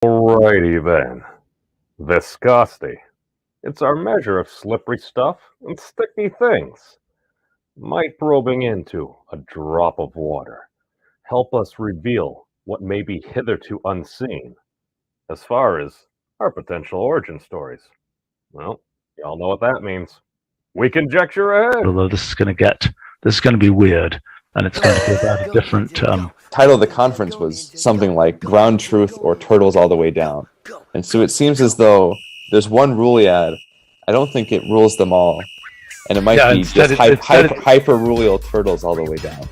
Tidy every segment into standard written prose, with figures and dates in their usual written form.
Alrighty then. Viscosity. It's our measure of slippery stuff and sticky things. Might probing into a drop of water help us reveal what may be hitherto unseen as far as our potential origin stories? Well, y'all know what that means. We conjecture ahead. Although this is going to be weird, and it's going to be about a different. Title of the conference was something like "Ground Truth" or "Turtles All the Way Down," and so it seems as though there's one Ruliad. I don't think it rules them all, and it might be just hyper rulial turtles all the way down.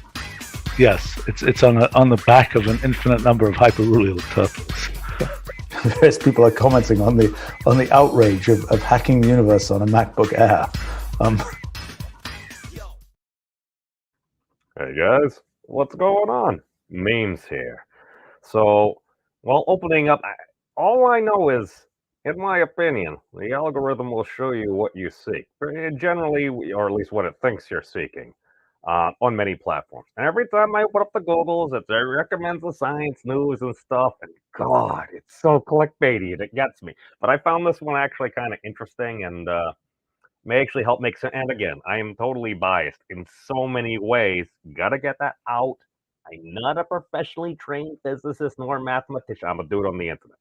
Yes, it's on the back of an infinite number of hyperrulial turtles. Various people are commenting on the outrage of hacking the universe on a MacBook Air. Hey guys, what's going on? Memes here. So, while opening up, all I know is, in my opinion, the algorithm will show you what you seek. Generally, or at least what it thinks you're seeking, on many platforms. And every time I open up the Googles, it recommends the science news and stuff. And God, it's so clickbaity and it gets me. But I found this one actually kind of interesting and may actually help make sense. And again, I am totally biased in so many ways. Gotta get that out. I'm not a professionally trained physicist nor mathematician. I'm a dude on the internet.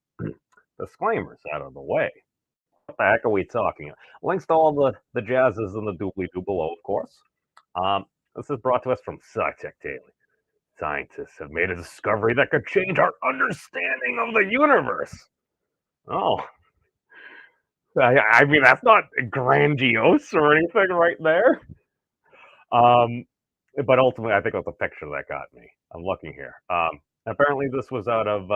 Disclaimers out of the way. What the heck are we talking about? Links to all the jazzes in the doobly-doo below, of course. This is brought to us from SciTech Daily. Scientists have made a discovery that could change our understanding of the universe. Oh, I mean, that's not grandiose or anything right there. But ultimately, I think it was the picture that got me. I'm looking here. Apparently, this was out of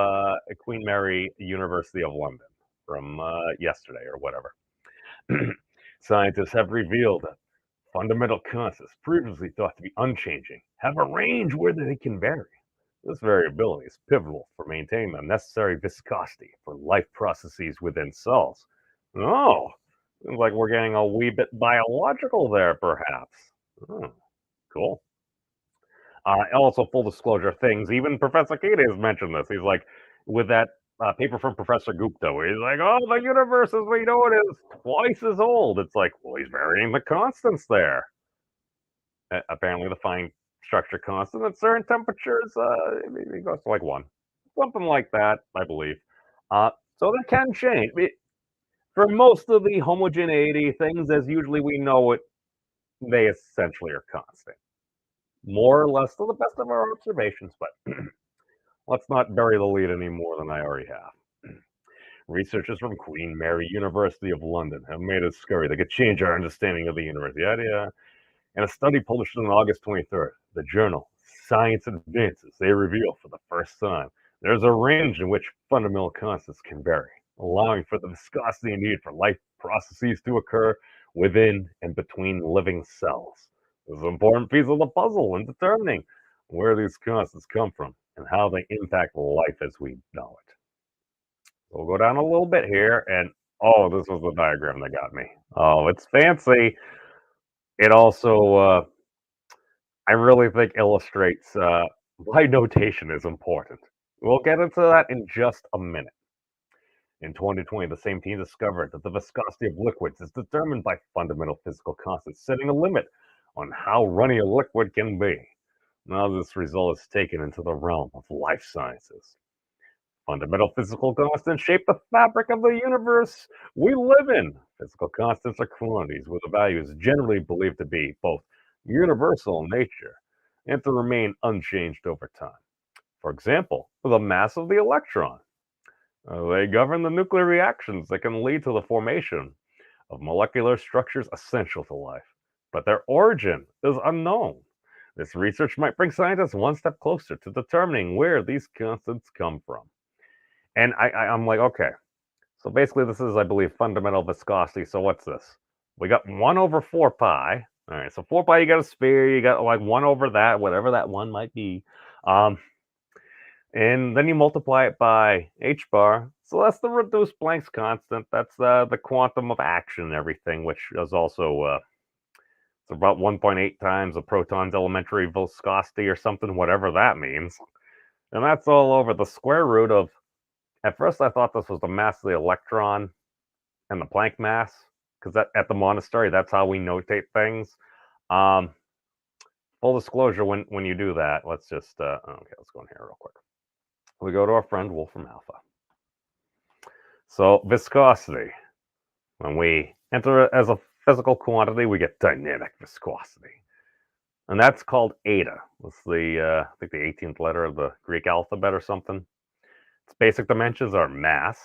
Queen Mary University of London from yesterday or whatever. Scientists have revealed that fundamental constants previously thought to be unchanging have a range where they can vary. This variability is pivotal for maintaining the necessary viscosity for life processes within cells. Oh, seems like we're getting a wee bit biological there, perhaps. Oh, cool. Also, full disclosure things, even Professor Kate has mentioned this. He's like, with that paper from Professor Gupta, where he's like, oh, the universe as we know it is twice as old. It's like, well, he's varying the constants there. Apparently, the fine structure constant at certain temperatures, it goes to like 1. Something like that, I believe. So that can change. For most of the homogeneity things, as usually we know it, they essentially are constant. More or less to the best of our observations, but let's not bury the lead any more than I already have. Researchers from Queen Mary University of London have made a discovery that could change our understanding of the universe. Yeah. In a study published on August 23rd, the journal Science Advances, they reveal for the first time there's a range in which fundamental constants can vary, allowing for the viscosity needed for life processes to occur within and between living cells. This is an important piece of the puzzle in determining where these constants come from and how they impact life as we know it. So we'll go down a little bit here, and oh, this was the diagram that got me. Oh, it's fancy. It also, I really think, illustrates why notation is important. We'll get into that in just a minute. In 2020, the same team discovered that the viscosity of liquids is determined by fundamental physical constants, setting a limit on how runny a liquid can be. Now, this result is taken into the realm of life sciences. Fundamental physical constants shape the fabric of the universe we live in. Physical constants are quantities with a value is generally believed to be both universal in nature and to remain unchanged over time. For example, the mass of the electron. They govern the nuclear reactions that can lead to the formation of molecular structures essential to life, but their origin is unknown. This research might bring scientists one step closer to determining where these constants come from. And I'm like, okay, so basically this is, I believe, fundamental viscosity. So what's this? We got 1 over 4 pi. All right, so 4 pi, you got a sphere, you got like 1 over that, whatever that 1 might be. And then you multiply it by h bar. So that's the reduced Planck's constant. That's the quantum of action and everything, which is also it's about 1.8 times a proton's elementary viscosity or something, whatever that means. And that's all over the square root of At first, I thought this was the mass of the electron and the Planck mass, because at the monastery, that's how we notate things. Full disclosure, when you do that, let's just okay, let's go in here real quick. We go to our friend Wolfram Alpha. So viscosity, when we enter it as a physical quantity, we get dynamic viscosity, and that's called eta. That's the I think the 18th letter of the Greek alphabet or something. Its basic dimensions are mass,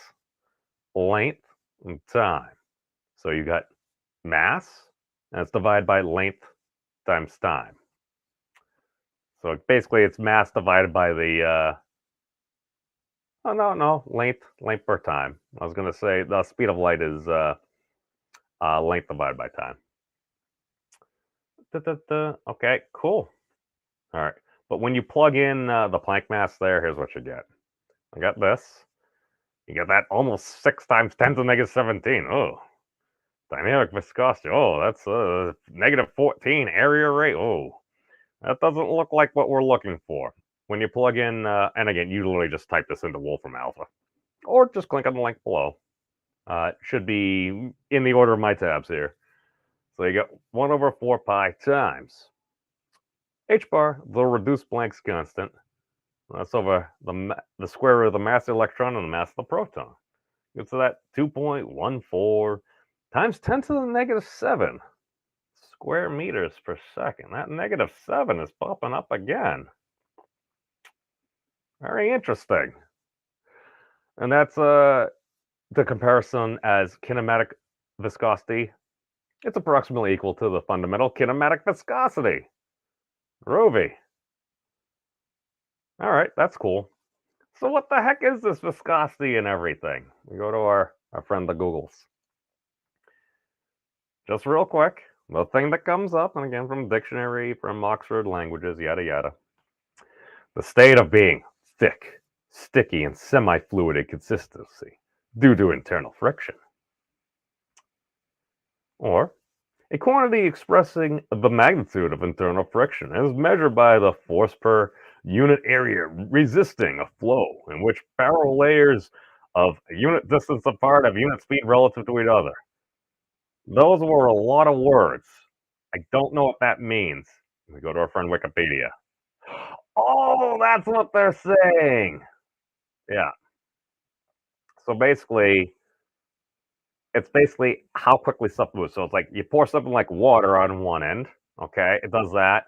length, and time. So you got mass, and it's divided by length times time. So basically, it's mass divided by the length per time. I was gonna say the speed of light is length divided by time. Okay, cool. All right, but when you plug in the Planck mass there, here's what you get. I got this. You get that almost 6 times 10 to the negative 17. Oh, dynamic viscosity. Oh, that's negative 14 area rate. Oh, that doesn't look like what we're looking for. When you plug in, and again, you literally just type this into Wolfram Alpha, or just click on the link below. It should be in the order of my tabs here. So you get 1 over 4 pi times h bar, the reduced Planck's constant. That's over the square root of the mass of the electron and the mass of the proton. Gets to that 2.14 times 10 to the negative 7 square meters per second. That negative 7 is popping up again. Very interesting. And that's the comparison as kinematic viscosity. It's approximately equal to the fundamental kinematic viscosity. Groovy. All right, that's cool. So what the heck is this viscosity and everything? We go to our friend the Googles. Just real quick, the thing that comes up, and again from dictionary, from Oxford Languages, yada yada. The state of being thick, sticky, and semi-fluid in consistency due to internal friction. Or, a quantity expressing the magnitude of internal friction is measured by the force per unit area resisting a flow in which parallel layers of a unit distance apart have unit speed relative to each other. Those were a lot of words. I don't know what that means. We go to our friend Wikipedia. Oh, that's what they're saying. Yeah. So basically, it's basically how quickly stuff moves. So it's like you pour something like water on one end, okay? It does that.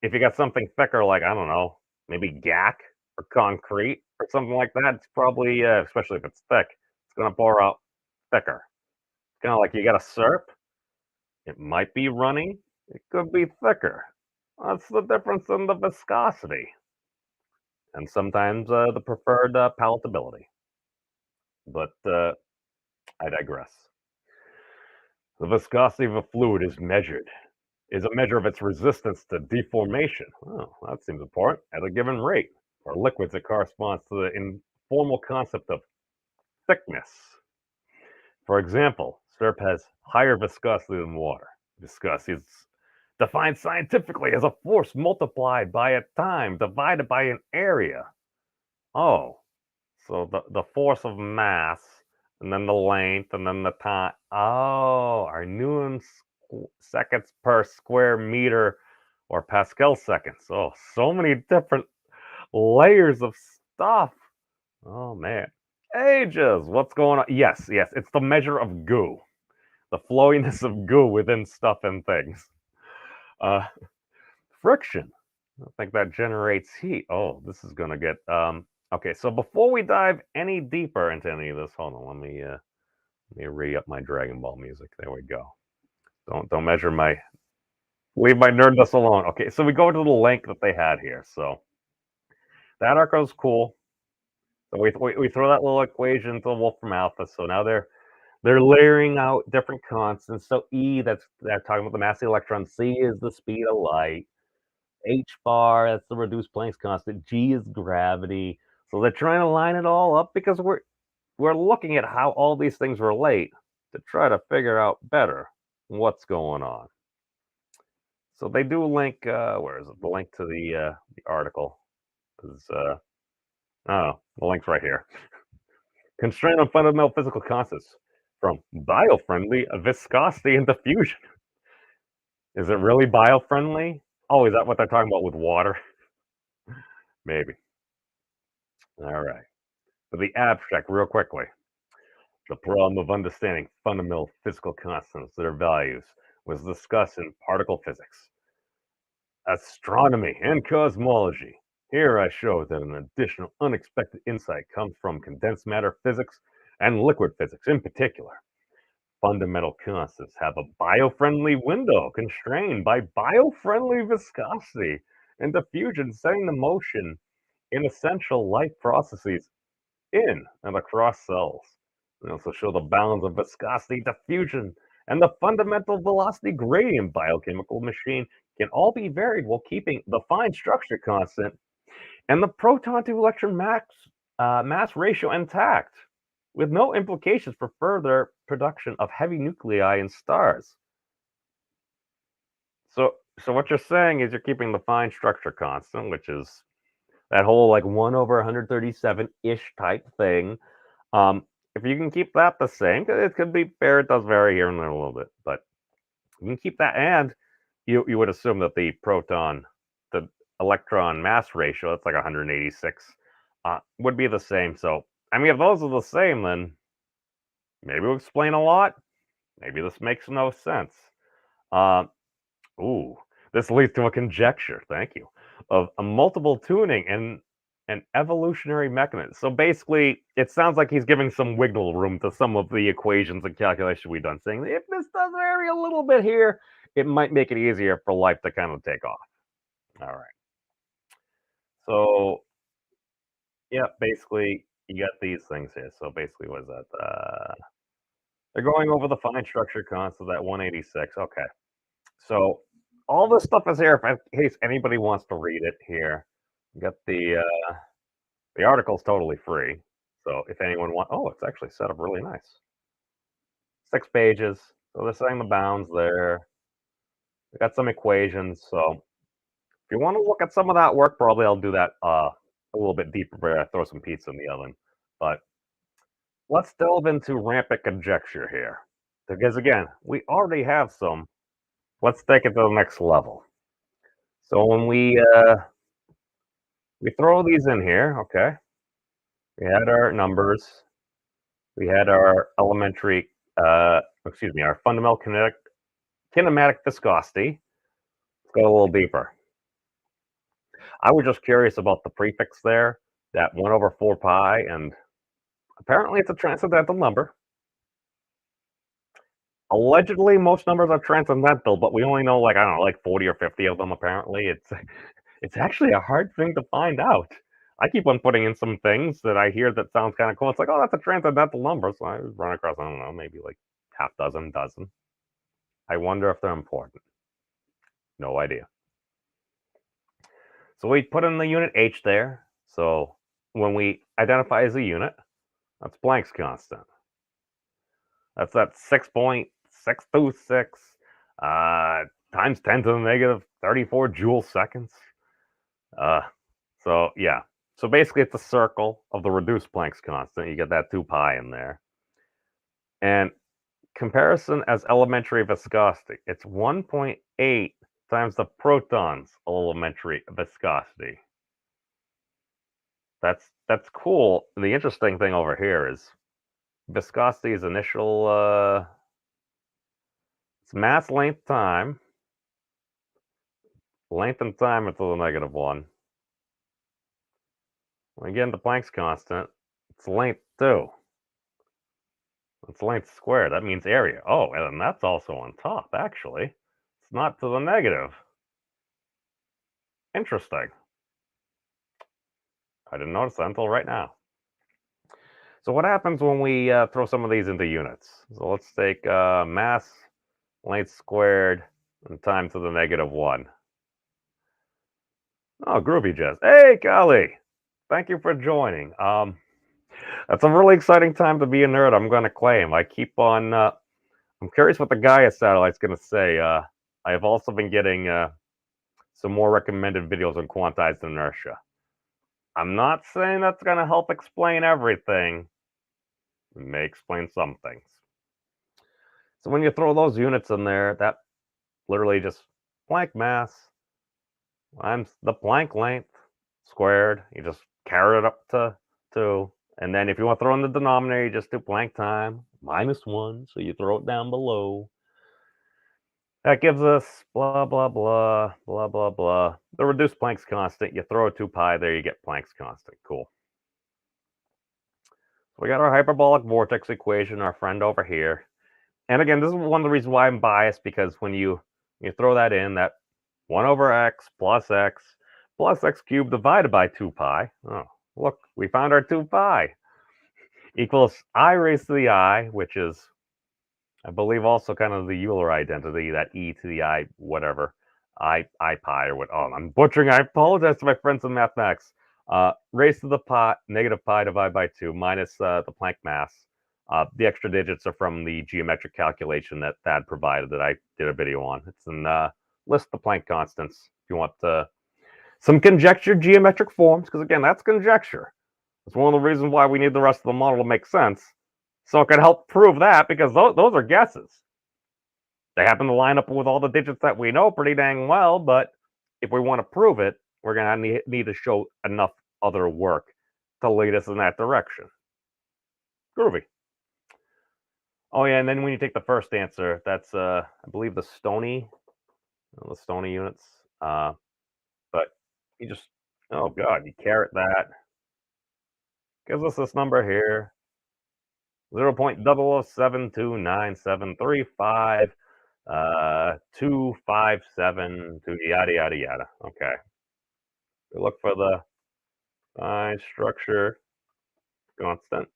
If you got something thicker, like, I don't know, maybe gack or concrete or something like that, it's probably, especially if it's thick, it's going to pour out thicker. It's kind of like you got a syrup. It might be runny. It could be thicker. That's the difference in the viscosity. And sometimes the preferred palatability. But I digress. The viscosity of a fluid is a measure of its resistance to deformation. Oh, that seems important. At a given rate. For liquids, it corresponds to the informal concept of thickness. For example, syrup has higher viscosity than water. Viscosity is defined scientifically as a force multiplied by a time divided by an area. Oh, so the force of mass, and then the length, and then the time. Oh, our Newton seconds per square meter or Pascal seconds. Oh, so many different layers of stuff. Oh, man. Ages. What's going on? Yes, it's the measure of goo. The flowiness of goo within stuff and things. Friction. I think that generates heat. Oh, this is going to get... okay, so before we dive any deeper into any of this, hold on, let me re-up my Dragon Ball music. There we go. Don't measure my... Leave my nerdness alone. Okay, so we go to the link that they had here. So that arc's cool. So we throw that little equation to Wolfram Alpha. So now they're layering out different constants. So E, they're talking about the mass of the electron. C is the speed of light. H bar, that's the reduced Planck's constant. G is gravity. So they're trying to line it all up because we're looking at how all these things relate to try to figure out better what's going on. So they do link, where is it? The link to the article is, oh, the link's right here. Constraint on fundamental physical constants from biofriendly viscosity and diffusion. Is it really biofriendly? Oh, is that what they're talking about with water? Maybe. All right. For the abstract, real quickly. The problem of understanding fundamental physical constants, their values, was discussed in particle physics, astronomy, and cosmology. Here I show that an additional unexpected insight comes from condensed matter physics and liquid physics in particular. Fundamental constants have a biofriendly window constrained by biofriendly viscosity and diffusion, setting the motion in essential life processes in and across cells. We also show the balance of viscosity, diffusion, and the fundamental velocity gradient biochemical machine can all be varied while keeping the fine structure constant and the proton to electron mass ratio intact, with no implications for further production of heavy nuclei in stars. So what you're saying is you're keeping the fine structure constant, which is that whole like 1 over 137-ish type thing. If you can keep that the same, it could be fair, it does vary here and there a little bit, but you can keep that, and you would assume that the proton, the electron mass ratio, that's like 186, would be the same. So, I mean, if those are the same, then maybe we'll explain a lot. Maybe this makes no sense. This leads to a conjecture, thank you, of a multiple tuning and an evolutionary mechanism. So basically, it sounds like he's giving some wiggle room to some of the equations and calculations we've done, saying if this does vary a little bit here, it might make it easier for life to kind of take off. All right. So, yeah, basically, you got these things here. So basically, what is that? They're going over the fine structure constant at 186. Okay. So all this stuff is here in case anybody wants to read it here. You got the article's totally free. So if anyone wants, it's actually set up really nice. 6 pages. So they're setting the bounds there. We got some equations. So if you want to look at some of that work, probably I'll do that a little bit deeper where I throw some pizza in the oven. But let's delve into rampant conjecture here. Because again, we already have some. Let's take it to the next level. So when we throw these in here, okay, we had our numbers, we had our our fundamental kinematic viscosity. Let's go a little deeper. I was just curious about the prefix there, that 1 over 4 pi, and apparently it's a transcendental number. Allegedly, most numbers are transcendental, but we only know, like, I don't know, like 40 or 50 of them, apparently. It's actually a hard thing to find out. I keep on putting in some things that I hear that sounds kind of cool. It's like, oh, that's a transcendental number. So I run across, I don't know, maybe like half dozen. I wonder if they're important. No idea. So we put in the unit H there. So when we identify as a unit, that's Planck's constant. That's that 6.626 times 10 to the negative 34 joule seconds. So yeah. So basically, it's a circle of the reduced Planck's constant. You get that 2 pi in there. And comparison as elementary viscosity. It's 1.8 times the proton's elementary viscosity. That's cool. The interesting thing over here is viscosity's initial it's mass, length, time. Length and time until the negative 1. Again, the Planck's constant, it's length too. It's length squared. That means area. Oh, and that's also on top, actually. It's not to the negative. Interesting. I didn't notice that until right now. So what happens when we throw some of these into units? So let's take mass, length squared, and time to the negative 1. Oh, groovy, Jess. Hey, Golly. Thank you for joining. That's a really exciting time to be a nerd, I'm going to claim. I keep on... I'm curious what the Gaia satellite's going to say. I have also been getting some more recommended videos on quantized inertia. I'm not saying that's going to help explain everything, It may explain some things. So when you throw those units in there, that literally just Planck mass times the Planck length squared. You just carry it up to 2. And then if you want to throw in the denominator, you just do Planck time -1. So you throw it down below. That gives us blah, blah, blah, blah, blah, blah. The reduced Planck's constant. You throw a 2 pi there, you get Planck's constant. Cool. So we got our hyperbolic vortex equation, our friend over here. And again, this is one of the reasons why I'm biased, because when you throw that in, that 1 over x plus x cubed divided by 2 pi. Oh, look, we found our 2 pi. Equals I raised to the I, which is, I believe, also kind of the Euler identity, that e to the I whatever, I pi or what. Oh, I'm butchering. I apologize to my friends in mathematics. Raised to the pi, negative pi divided by 2 minus the Planck mass. The extra digits are from the geometric calculation that Thad provided that I did a video on. It's in list the Planck constants if you want some conjecture geometric forms, because again, that's conjecture. It's one of the reasons why we need the rest of the model to make sense. So it can help prove that, because those are guesses. They happen to line up with all the digits that we know pretty dang well, but if we want to prove it, we're going to need to show enough other work to lead us in that direction. Groovy. Oh yeah, and then when you take the first answer, that's I believe the Stony units. But you just, oh god, you caret that. Gives us this number here. 0.0072973 257 yada yada yada. Okay. We look for the structure constant.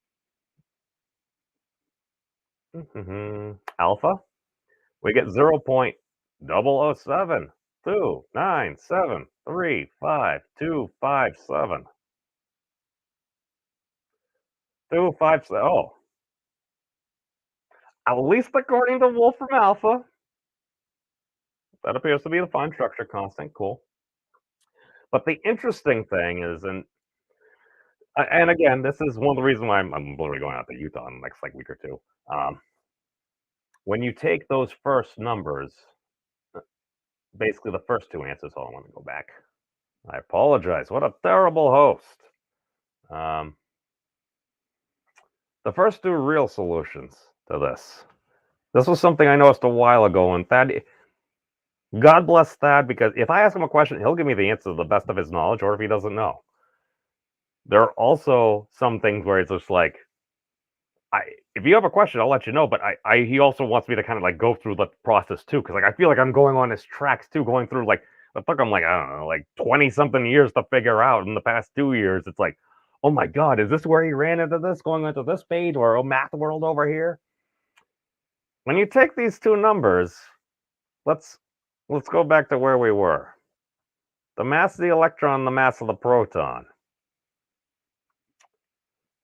Alpha. We get 0.00729735257. 257. Oh, at least according to Wolfram Alpha, that appears to be the fine structure constant. Cool. But the interesting thing is, and again, this is one of the reasons why I'm literally going out to Utah in the next week or two. When you take those first numbers, basically the first 2 answers. Hold on, let me go back. I apologize. What a terrible host. The first 2 real solutions to this. This was something I noticed a while ago, and Thad, God bless Thad, because if I ask him a question, he'll give me the answer to the best of his knowledge, or if he doesn't know. There are also some things where it's just like, if you have a question, I'll let you know, but he also wants me to kind of go through the process too, because I feel like I'm going on his tracks too, going through it took him I don't know, 20-something years to figure out. In the past 2 years, it's like, oh my god, is this where he ran into this, going into this page, or math world over here? When you take these 2 numbers, let's go back to where we were. The mass of the electron, the mass of the proton.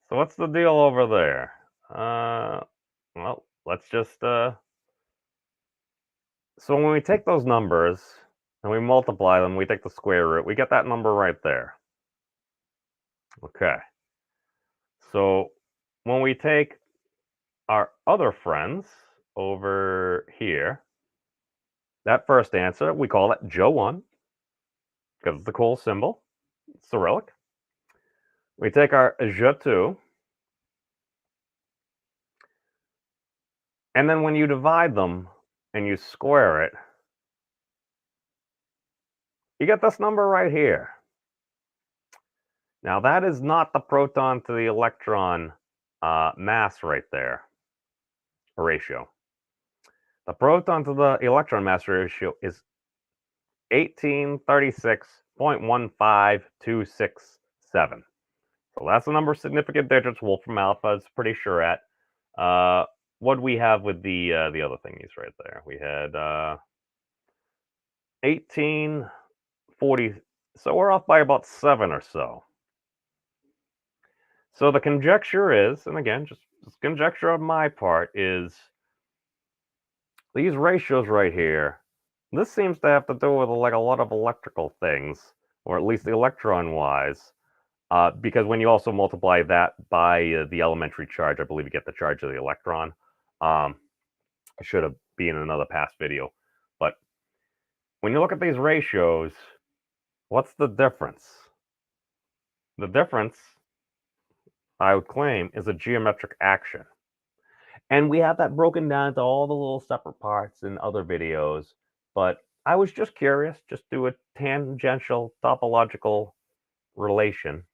So what's the deal over there? Well, let's just so when we take those numbers and we multiply them, we take the square root, we get that number right there. Okay. So when we take our other friends over here, that first answer, we call it Joe 1, because it's the cool symbol, Cyrillic. We take our Je 2, and then when you divide them and you square it, you get this number right here. Now that is not the proton to the electron mass right there, ratio. The proton to the electron mass ratio is 1836.15267. So that's the number of significant digits Wolfram Alpha is pretty sure at. What do we have with the other thingies right there? We had 1840. So we're off by about 7 or so. So the conjecture is, and again, just conjecture on my part, is these ratios right here. This seems to have to do with a lot of electrical things, or at least electron-wise. Because when you also multiply that by the elementary charge, I believe you get the charge of the electron. I should have been in another past video. But when you look at these ratios, what's the difference? The difference, I would claim, is a geometric action. And we have that broken down into all the little separate parts in other videos. But I was just curious, just do a tangential topological relation.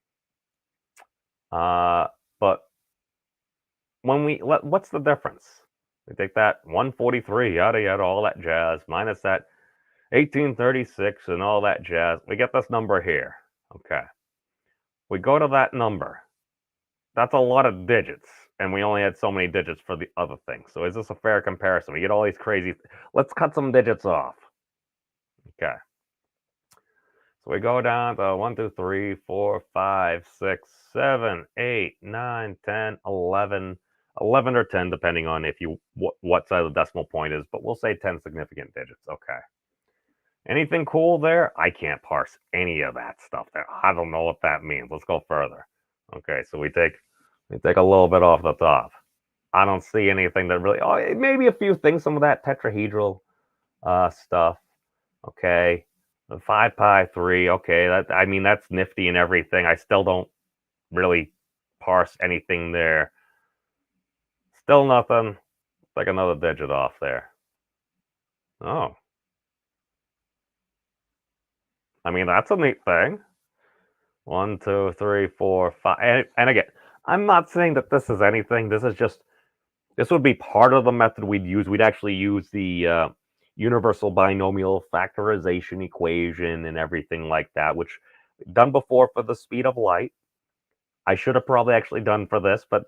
But when what's the difference? We take that 143, yada yada, all that jazz, minus that 1836 and all that jazz. We get this number here. Okay. We go to that number. That's a lot of digits, and we only had so many digits for the other thing. So is this a fair comparison? We get all these crazy... Let's cut some digits off. Okay. So we go down to 1, 2, 3, 4, 5, 6, 7, 8, 9, 10, 11, 11 or 10, depending on if you what side of the decimal point is, but we'll say 10 significant digits. Okay. Anything cool there? I can't parse any of that stuff there. I don't know what that means. Let's go further. Okay, so we take a little bit off the top. I don't see anything that really... Oh, maybe a few things, some of that tetrahedral stuff. Okay. The 5 pi 3, okay, that's nifty and everything. I still don't really parse anything there. Still nothing. Like another digit off there. Oh. I mean, that's a neat thing. 1, 2, 3, 4, 5. And again, I'm not saying that this is anything. This would be part of the method we'd use. We'd actually use the universal binomial factorization equation and everything like that, which we've done before for the speed of light. I should have probably actually done for this, but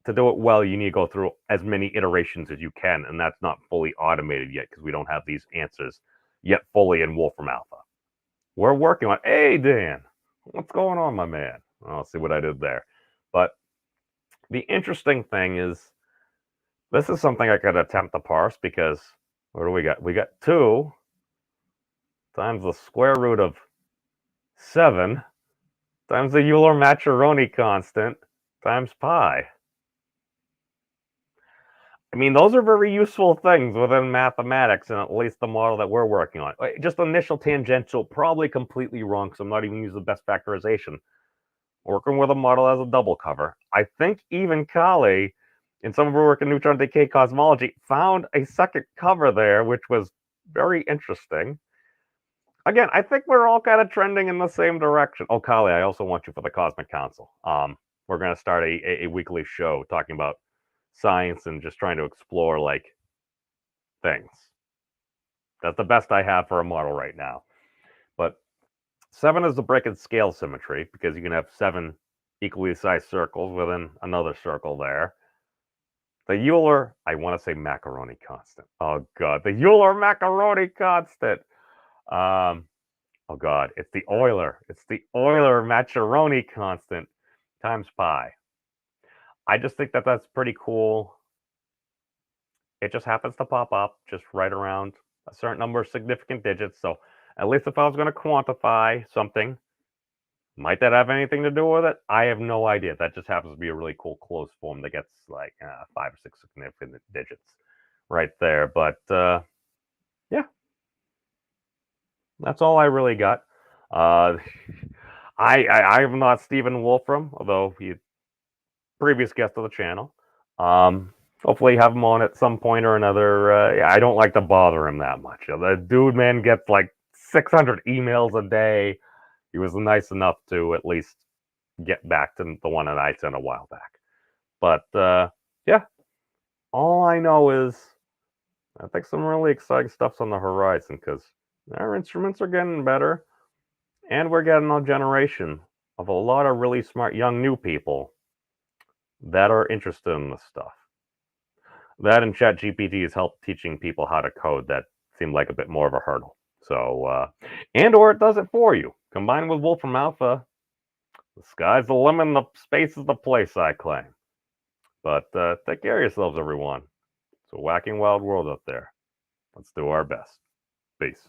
to do it well, you need to go through as many iterations as you can, and that's not fully automated yet because we don't have these answers yet fully in Wolfram Alpha. We're working on... Hey, Dan, what's going on, my man? I'll see what I did there. But the interesting thing is, this is something I could attempt to parse because... What do we got? We got 2 times the square root of 7 times the Euler-Maccheroni constant times pi. I mean, those are very useful things within mathematics, and at least the model that we're working on. Just initial tangential, probably completely wrong, because I'm not even using the best factorization. Working with a model as a double cover. I think even Kali, in some of her work in neutron decay cosmology, found a second cover there, which was very interesting. Again, I think we're all kind of trending in the same direction. Oh, Kali, I also want you for the Cosmic Council. We're going to start a weekly show talking about science and just trying to explore, like, things. That's the best I have for a model right now. But 7 is the Bracket scale symmetry, because you can have 7 equally sized circles within another circle there. The Euler, I want to say macaroni constant. Oh, God. The Euler-Maccheroni constant. Oh, God. It's the Euler. It's the Euler-Maccheroni constant times pi. I just think that that's pretty cool. It just happens to pop up just right around a certain number of significant digits. So at least if I was going to quantify something, might that have anything to do with it? I have no idea. That just happens to be a really cool closed form that gets like 5 or 6 significant digits right there. But yeah, that's all I really got. I am not Stephen Wolfram, although he's previous guest of the channel. Hopefully have him on at some point or another. Yeah, I don't like to bother him that much. The dude, man, gets like 600 emails a day. He was nice enough to at least get back to the one that I sent a while back. But yeah, all I know is I think some really exciting stuff's on the horizon because our instruments are getting better, and we're getting a generation of a lot of really smart young new people that are interested in this stuff. That and ChatGPT has helped teaching people how to code that seemed like a bit more of a hurdle. So, or it does it for you. Combined with Wolfram Alpha, the sky's the limit and the space is the place, I claim. But take care of yourselves, everyone. It's a whacking wild world up there. Let's do our best. Peace.